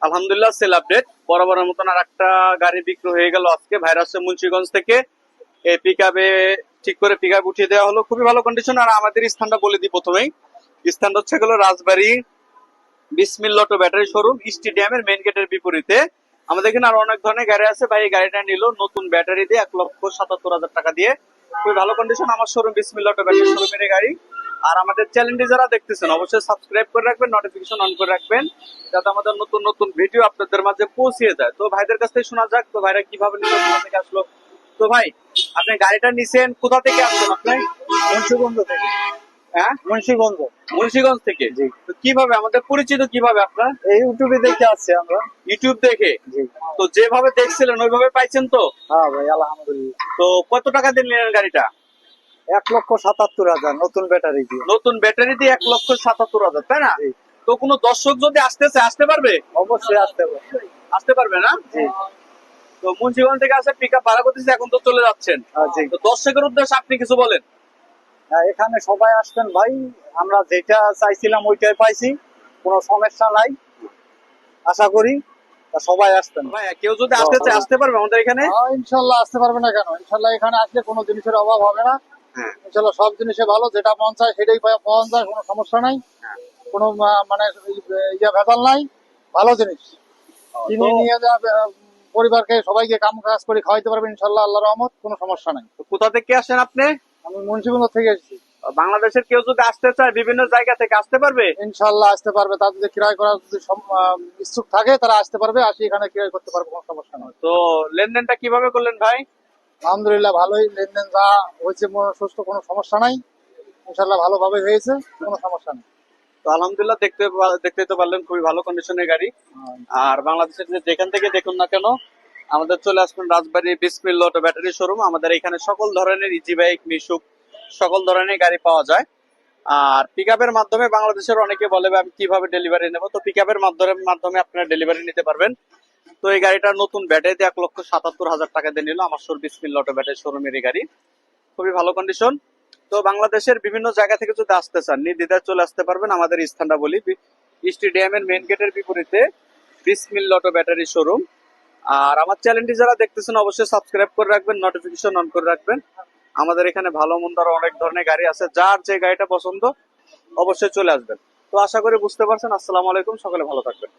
আলহামদুলিল্লাহ sell update বরাবরের মতন আর একটা গাড়ি বিক্রি হয়ে গেল আজকে। ভাইরা আসছে মুন্সিগঞ্জ থেকে। এই পিকআপে ঠিক করে পিকআপ উঠিয়ে দেওয়া হলো, খুবই ভালো কন্ডিশন। আর আমাদের স্থানটা বলে দিই প্রথমেই, স্থানটা হচ্ছে গেল রাজবাড়ী বিসমিল্লাহ অটো ব্যাটারি শোরুম, স্টেডিয়ামের মেইন গেটের বিপরীতে। আমাদের এখানে আরো অনেক ধরনের গাড়ি আছে। ভাই এই গাড়িটা নিল নতুন ব্যাটারি দিয়ে 1,77,000 টাকা দিয়ে, খুবই ভালো কন্ডিশন। আমার শোরুম বিসমিল্লাহ অটো ব্যাটারি শোরুমের গাড়ি। আর আমাদের চ্যানেলটি যারা দেখতেছেন অবশ্যই সাবস্ক্রাইব করে রাখবেন, নোটিফিকেশন অন করে রাখবেন, যাতে আমাদের নতুন নতুন ভিডিও আপনাদের মাঝে পৌঁছে যায়। তো ভাইদের কাছ থেকে শোনা যাক, তো ভাইরা কিভাবে নিল, কোথা থেকে আসলো। তো ভাই আপনি গাড়িটা নিছেন কোথা থেকে আসছেন? আপনি মুন্সিগঞ্জ থেকে। হ্যাঁ, মুন্সিগঞ্জ। মুন্সিগঞ্জ থেকে। জি। তো কিভাবে আমাদের পরিচিত, কিভাবে আপনার? এই ইউটিউবে দেখে আসছি আমরা। ইউটিউব দেখে? জি। তো যেভাবে দেখছিলেন ওইভাবে পাইছেন তো? হ্যাঁ ভাই, আলহামদুলিল্লাহ। তো কত টাকা দিয়ে নিলেন গাড়িটা? 1,77,000 নতুন ব্যাটারি দিয়ে। নতুন ব্যাটারি দিয়ে 1,77,000, তাই না? জি। তো কোনো দর্শক যদি আসতেছে আসতে পারবে? অবশ্যই আসতে পারবে। আসতে পারবে না? জি। তো মুন্সিগঞ্জ থেকে আসে পিকআপ ভাড়া করতেছে, এখন তো চলে যাচ্ছেন। জি। তো দর্শকের উদ্দেশ্যে আপনি কিছু বলেন। এখানে সবাই আসবেন ভাই, আমরা যেটা চাইছিলাম ওইটাই পাইছি, কোনো সমস্যা নাই। আশা করি সবাই আসবেন। ভাই কেউ যদি আসতে চায় আসতে পারবে আমাদের এখানে? ইনশাল্লাহ আসতে পারবে না কেন? ইনশাল্লাহ এখানে আসলে কোনো জিনিসের অভাব হবে না। হ্যাঁ। ইনশাল্লাহ সব জিনিসে ভালো, যেটা মন চায় সেটাই পাওয়া যায়, কোনো সমস্যা নাই। হ্যাঁ। কোনো মানে ভেজাল নাই, ভালো জিনিস কিনে নিয়ে যা পরিবারকে সবাইকে কাম কাজ করে খাওয়াইতে পারবেন ইনশাল্লাহ, আল্লাহ রহমত, কোনো সমস্যা নাই। তো কোথা থেকে আসেন আপনি? আমি মুন্সিগঞ্জ থেকে এসেছি। বাংলাদেশের কেউ যদি আসতে চায় বিভিন্ন জায়গা থেকে আসতে পারবে? ইনশাল্লাহ আসতে পারবে, তার যদি ক্রয় করার যদি ইচ্ছুক থাকে তারা আসতে পারবে, আসি এখানে ক্রয় করতে পারবে, কোনো সমস্যা নাই। তো লেনদেনটা কিভাবে করলেন ভাই? আলহামদুলিল্লাহ ভালোই লেনদেন যা হয়েছে, সুস্থ, কোনো সমস্যা নাই। ইনশাল্লাহ ভালোভাবে হয়েছে, কোনো সমস্যা নেই। তো আলহামদুলিল্লাহ দেখতে তো পারলেন, খুবই ভালো কন্ডিশনের গাড়ি। আর বাংলাদেশের যেখান থেকে দেখুন না কেন আমাদের চলে আসবেন রাজবাড়ী বিসমিল্লাহ অটো ব্যাটারি শোরুম। আমাদের এখানে সকল ধরনের ইজি বাইক, মিশুক সকল ধরনের গাড়ি পাওয়া যায়। আর পিকআপের মাধ্যমে বাংলাদেশের অনেকে বলে আমি কিভাবে ডেলিভারি নেবো, তো পিকআপের মাধ্যমে আপনারা ডেলিভারি নিতে পারবেন। তো এই গাড়িটা নতুন ব্যাটারিতে 1,77,000 টাকা দিয়ে নিল আমার শোরুম বিসমিল্লাহ অটো ব্যাটারি শোরুমের গাড়ি, খুবই ভালো কন্ডিশন। তো বাংলাদেশের বিভিন্ন জায়গা থেকে যদি আসতে চান নির্দ্বিধায় চলে আসতে পারবেন। আমাদের স্থানটা বলি, স্টেডিয়ামের মেইন গেটের বিপরীতে বিসমিল্লাহ অটো ব্যাটারি শোরুম। আর আমার চ্যানেলটি যারা দেখতেছেন অবশ্যই সাবস্ক্রাইব করে রাখবেন, নোটিফিকেশন অন করে রাখবেন। আমাদের এখানে ভালো মন্দ আরো অনেক ধরনের গাড়ি আছে, যার যে গাড়িটা পছন্দ অবশ্যই চলে আসবেন। তো আশা করি বুঝতে পারছেন। আসসালামু আলাইকুম, সকলে ভালো থাকবেন।